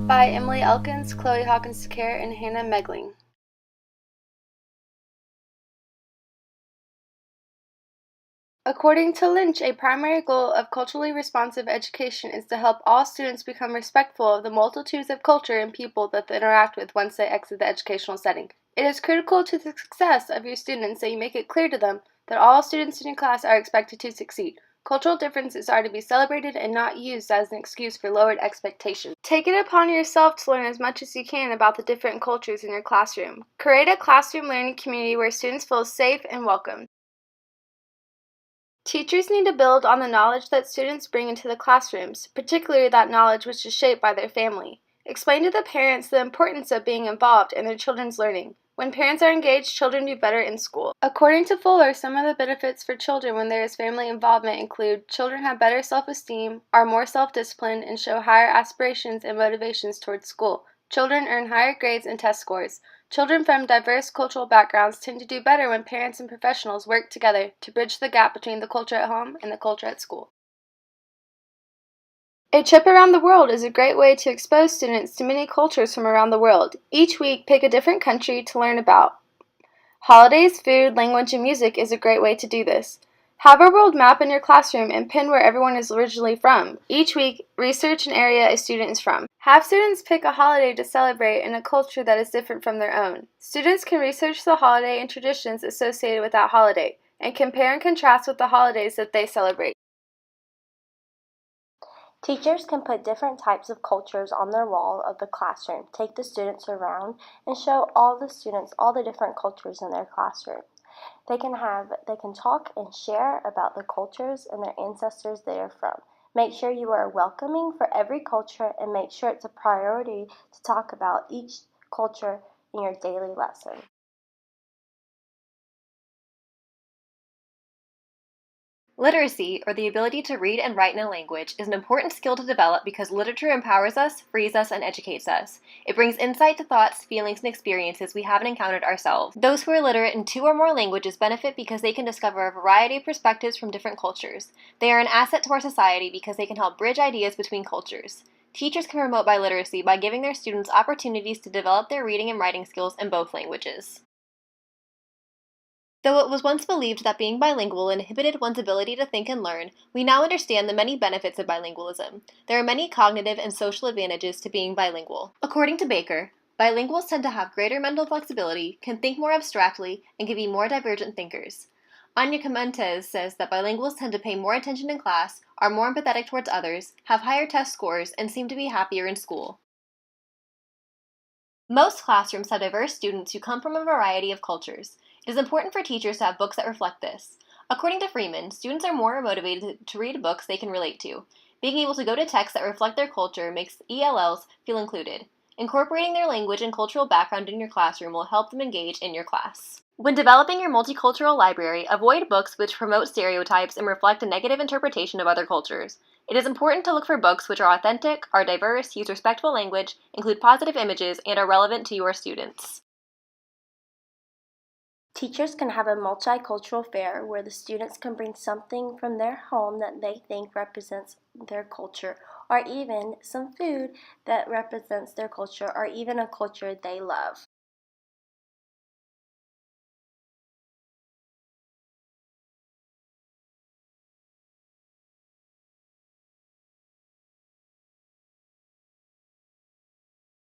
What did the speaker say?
By Emily Elkins, Chloe Hawkins-DeCaire, and Hannah Mechling. According to Lynch, a primary goal of culturally responsive education is to help all students become respectful of the multitudes of culture and people that they interact with once they exit the educational setting. It is critical to the success of your students that you make it clear to them that all students in your class are expected to succeed. Cultural differences are to be celebrated and not used as an excuse for lowered expectations. Take it upon yourself to learn as much as you can about the different cultures in your classroom. Create a classroom learning community where students feel safe and welcome. Teachers need to build on the knowledge that students bring into the classrooms, particularly that knowledge which is shaped by their family. Explain to the parents the importance of being involved in their children's learning. When parents are engaged, children do better in school. According to Fuller, some of the benefits for children when there is family involvement include children have better self-esteem, are more self-disciplined, and show higher aspirations and motivations towards school. Children earn higher grades and test scores. Children from diverse cultural backgrounds tend to do better when parents and professionals work together to bridge the gap between the culture at home and the culture at school. A trip around the world is a great way to expose students to many cultures from around the world. Each week, pick a different country to learn about. Holidays, food, language, and music is a great way to do this. Have a world map in your classroom and pin where everyone is originally from. Each week, research an area a student is from. Have students pick a holiday to celebrate in a culture that is different from their own. Students can research the holiday and traditions associated with that holiday, and compare and contrast with the holidays that they celebrate. Teachers can put different types of cultures on their wall of the classroom, take the students around, and show all the students all the different cultures in their classroom. They can talk and share about the cultures and their ancestors they are from. Make sure you are welcoming for every culture and make sure it's a priority to talk about each culture in your daily lesson. Literacy, or the ability to read and write in a language, is an important skill to develop because literature empowers us, frees us, and educates us. It brings insight to thoughts, feelings, and experiences we haven't encountered ourselves. Those who are literate in 2 or more languages benefit because they can discover a variety of perspectives from different cultures. They are an asset to our society because they can help bridge ideas between cultures. Teachers can promote biliteracy by giving their students opportunities to develop their reading and writing skills in both languages. Though it was once believed that being bilingual inhibited one's ability to think and learn, we now understand the many benefits of bilingualism. There are many cognitive and social advantages to being bilingual. According to Baker, bilinguals tend to have greater mental flexibility, can think more abstractly, and can be more divergent thinkers. Anya Comentes says that bilinguals tend to pay more attention in class, are more empathetic towards others, have higher test scores, and seem to be happier in school. Most classrooms have diverse students who come from a variety of cultures. It is important for teachers to have books that reflect this. According to Freeman, students are more motivated to read books they can relate to. Being able to go to texts that reflect their culture makes ELLs feel included. Incorporating their language and cultural background in your classroom will help them engage in your class. When developing your multicultural library, avoid books which promote stereotypes and reflect a negative interpretation of other cultures. It is important to look for books which are authentic, are diverse, use respectful language, include positive images, and are relevant to your students. Teachers can have a multicultural fair where the students can bring something from their home that they think represents their culture, or even some food that represents their culture, or even a culture they love.